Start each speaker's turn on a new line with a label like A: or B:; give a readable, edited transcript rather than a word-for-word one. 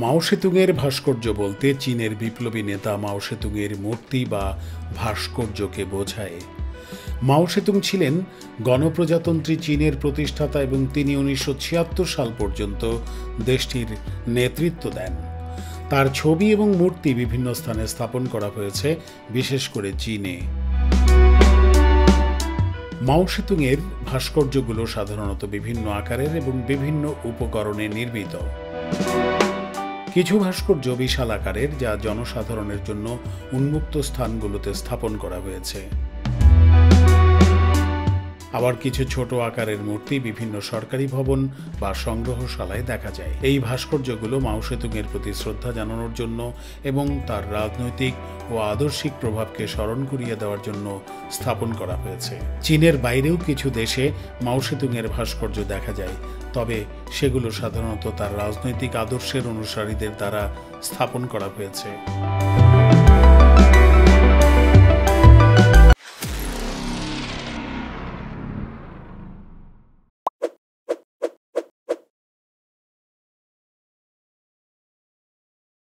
A: মাও সেতুংয়ের ভাস্কর্য বলতে চীনের বিপ্লবী নেতা মাও সেতুংয়ের মূর্তি বা ভাস্কর্যকে বোঝায়। মাও সেতুং ছিলেন গণপ্রজাতন্ত্রী চীনের প্রতিষ্ঠাতা এবং তিনি 1976 সাল পর্যন্ত দেশটির নেতৃত্ব দেন। তার ছবি এবং মূর্তি বিভিন্ন স্থানে স্থাপন করা হয়েছে, বিশেষ করে চীনে। মাও সেতুংয়ের ভাস্কর্যগুলো সাধারণত বিভিন্ন আকারের এবং বিভিন্ন উপকরণে নির্মিত। কিছু ভাস্কর্য বিশাল আকারের, যা জনসাধারণের জন্য উন্মুক্ত স্থানগুলোতে স্থাপন করা হয়েছে। আবার কিছু ছোট আকারের মূর্তি বিভিন্ন সরকারি ভবন বা সংগ্রহশালায় দেখা যায়। এই ভাস্কর্যগুলো মাও সেতুংয়ের প্রতি শ্রদ্ধা জানানোর জন্য এবং তার রাজনৈতিক ও আদর্শিক প্রভাবকে স্মরণ করিয়ে দেওয়ার জন্য স্থাপন করা হয়েছে। চীনের বাইরেও কিছু দেশে মাও সেতুংয়ের ভাস্কর্য দেখা যায়, তবে সেগুলো সাধারণত তার রাজনৈতিক আদর্শের অনুসারীদের দ্বারা স্থাপন করা হয়েছে।